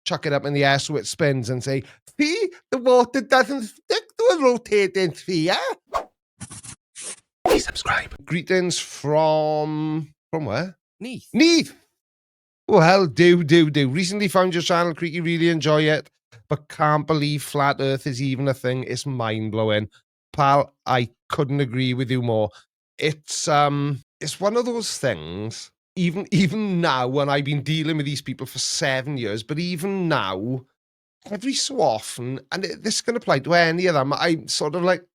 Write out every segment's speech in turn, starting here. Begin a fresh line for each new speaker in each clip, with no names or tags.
chuck it up in the air so it spins and say, see, the water doesn't stick to a rotating sphere. Please subscribe. Greetings from where?
Neath.
Neath. Well, do. Recently found your channel, Creaky, really enjoy it, but can't believe flat earth is even a thing. It's mind-blowing. Pal, I couldn't agree with you more. It's one of those things, even now, when I've been dealing with these people for 7 years, but even now, every so often, and this can apply to any of them, I'm sort of like,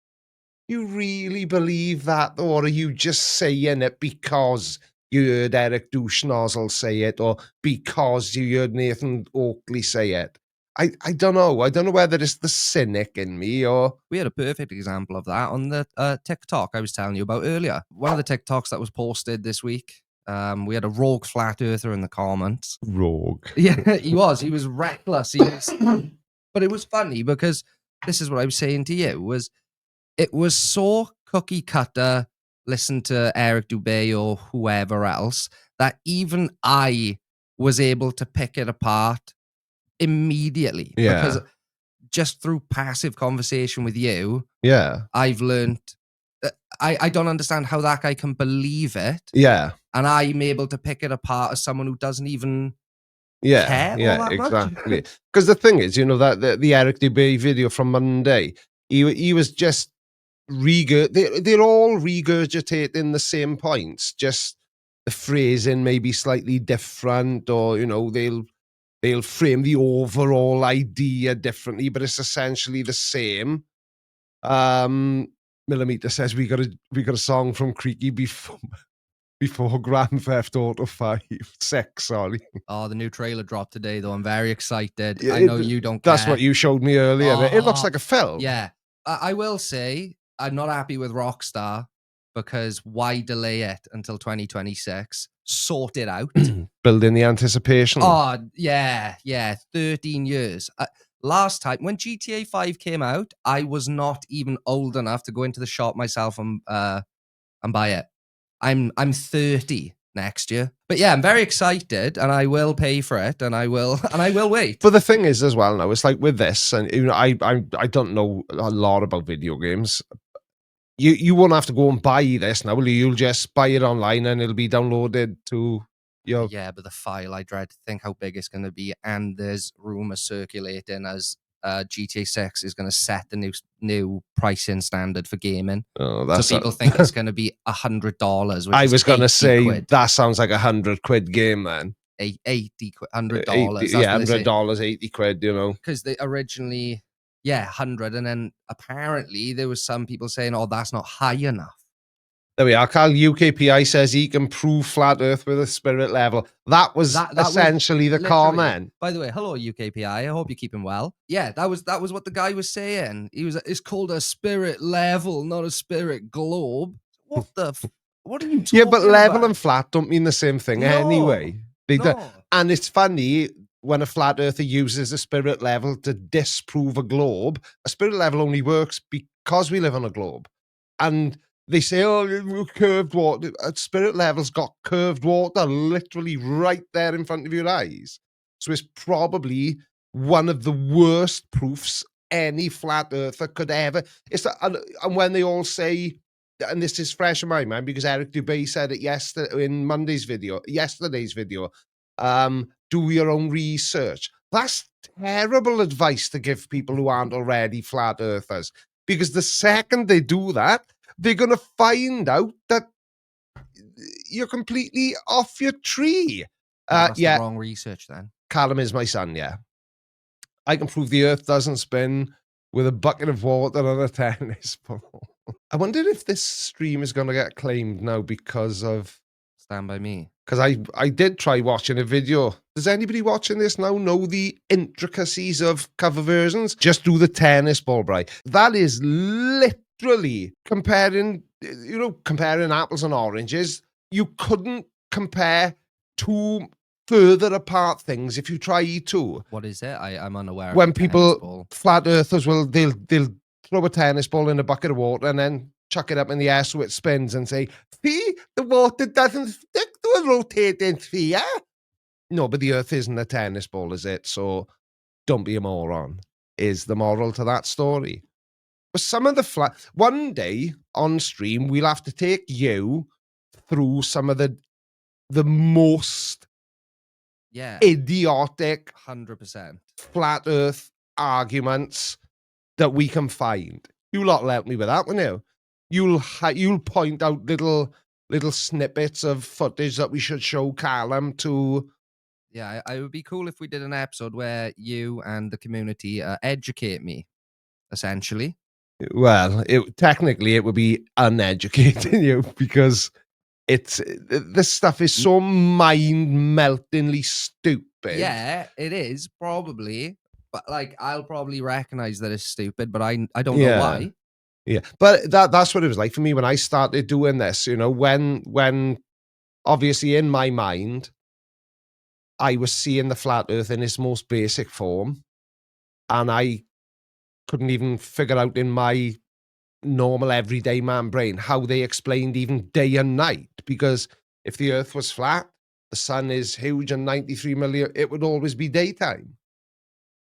you really believe that, or are you just saying it because you heard Eric Duschnozzle say it, or because you heard Nathan Oakley say it? I don't know. I don't know whether it's the cynic in me or...
We had a perfect example of that on the TikTok I was telling you about earlier. One of the TikToks that was posted this week, we had a rogue flat earther in the comments.
Rogue.
Yeah, he was reckless. But it was funny because this is what I was saying to you, was it was so cookie cutter, listen to Eric Dubé or whoever else, that even I was able to pick it apart immediately.
Yeah.
Because just through passive conversation with you,
Yeah.
I've learned I don't understand how that guy can believe it.
Yeah.
And I'm able to pick it apart as someone who doesn't even care all that
exactly.
much.
Because the thing is, you know, that the Eric Dubé video from Monday, he was just they're all regurgitating the same points, just the phrasing may be slightly different, or you know, they'll frame the overall idea differently, but it's essentially the same. Millimeter says we got a song from Creaky before Grand Theft Auto 6, sorry.
Oh, the new trailer dropped today, though. I'm very excited. I know you don't care.
That's what you showed me earlier.
Oh,
it looks like a film.
Yeah. I will say, I'm not happy with Rockstar, because why delay it until 2026? Sort it out.
Building the anticipation.
Oh, yeah. 13 years. Last time, when GTA 5 came out, I was not even old enough to go into the shop myself and buy it. I'm 30 next year. But yeah, I'm very excited, and I will pay for it, and I will wait.
But the thing is as well now, it's like with this, and you know, I don't know a lot about video games. You won't have to go and buy this now, will you? You'll just buy it online and it'll be downloaded to your...
Yeah, but the file, I dread to think how big it's going to be, and there's rumors circulating as GTA 6 is going to set the new pricing standard for gaming.
Oh, that's
so people think it's going to be $100.
I was going to say
quid.
That sounds like £100 game, man.
80 quid, $100.
Yeah, $100, 80 quid. You know,
because they originally, 100, and then apparently there was some people saying, "Oh, that's not high enough."
There we are. Carl UKPI says he can prove flat Earth with a spirit level. That was essentially the comment.
By the way, hello UKPI. I hope you're keeping well. Yeah, that was what the guy was saying. It's called a spirit level, not a spirit globe. What the? What are you talking about?
Yeah, but level and flat don't mean the same thing anyway. They do. And it's funny when a flat earther uses a spirit level to disprove a globe. A spirit level only works because we live on a globe, and they say, oh, curved water. A spirit level's got curved water literally right there in front of your eyes. So it's probably one of the worst proofs any flat earther could ever. And when they all say, and this is fresh in my mind because Eric Dubé said it yesterday in yesterday's video, do your own research. That's terrible advice to give people who aren't already flat earthers, because the second they do that, they're going to find out that you're completely off your tree.
That's the wrong research then.
Callum is my son, yeah. I can prove the earth doesn't spin with a bucket of water and a tennis ball. I wonder if this stream is going to get claimed now because of...
Stand By Me.
Because I did try watching a video. Does anybody watching this now know the intricacies of cover versions? Just do the tennis ball, right? That is literally comparing apples and oranges. You couldn't compare two further apart things if you try to.
What is it? I'm unaware.
When people, flat earthers, they'll throw a tennis ball in a bucket of water and then chuck it up in the air so it spins and say, see, the water doesn't stick to a rotating sphere. No, but the earth isn't a tennis ball, is it? So don't be a moron, is the moral to that story. But some of the one day on stream, we'll have to take you through some of the most idiotic
100%
flat earth arguments that we can find. You lot will help me with that, won't you? You'll point out little snippets of footage that we should show Callum to.
Yeah, it would be cool if we did an episode where you and the community educate me, essentially.
Well, technically it would be uneducating you, because this stuff is so mind-meltingly stupid.
Yeah, it is, probably. But, like, I'll probably recognize that it's stupid, but I don't know why.
Yeah, but that's what it was like for me when I started doing this, you know, when obviously in my mind, I was seeing the flat earth in its most basic form, and I couldn't even figure out in my normal everyday man brain how they explained even day and night, because if the earth was flat, the sun is huge and 93 million, it would always be daytime.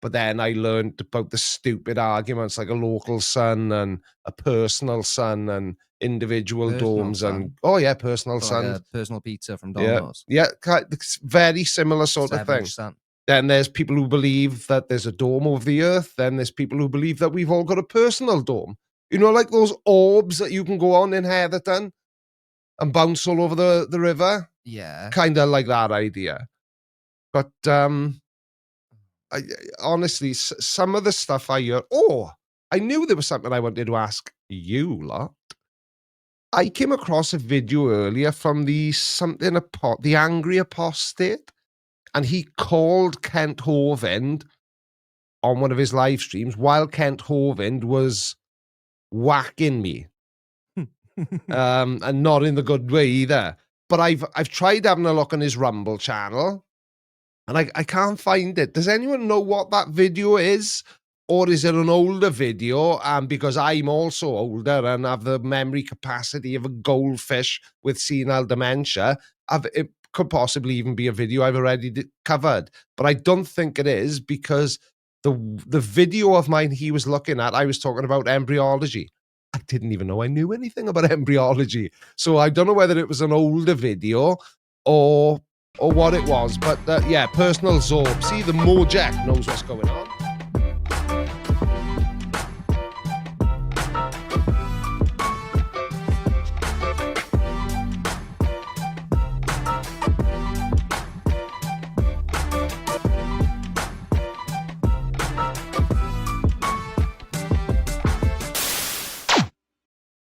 But then I learned about the stupid arguments like a local sun and a personal sun and individual domes and personal
So like
sun.
a personal pizza from Domino's.
Yeah, it's very similar sort of thing.
Sun.
Then there's people who believe that there's a dome over the earth. Then there's people who believe that we've all got a personal dome. You know, like those orbs that you can go on in Heatherton and bounce all over the river.
Yeah.
Kind of like that idea. But I honestly, some of the stuff I hear, I knew there was something I wanted to ask you lot. I came across a video earlier from the Angry Apostate, and he called Kent Hovind on one of his live streams while Kent Hovind was whacking me. And not in the good way either. But I've tried having a look on his Rumble channel, and I can't find it. Does anyone know what that video is? Or is it an older video? Because I'm also older and have the memory capacity of a goldfish with senile dementia, it could possibly even be a video I've already covered. But I don't think it is, because the video of mine he was looking at, I was talking about embryology. I didn't even know I knew anything about embryology. So I don't know whether it was an older video or what it was. But personal Zorb. See, the Mojek knows what's going on.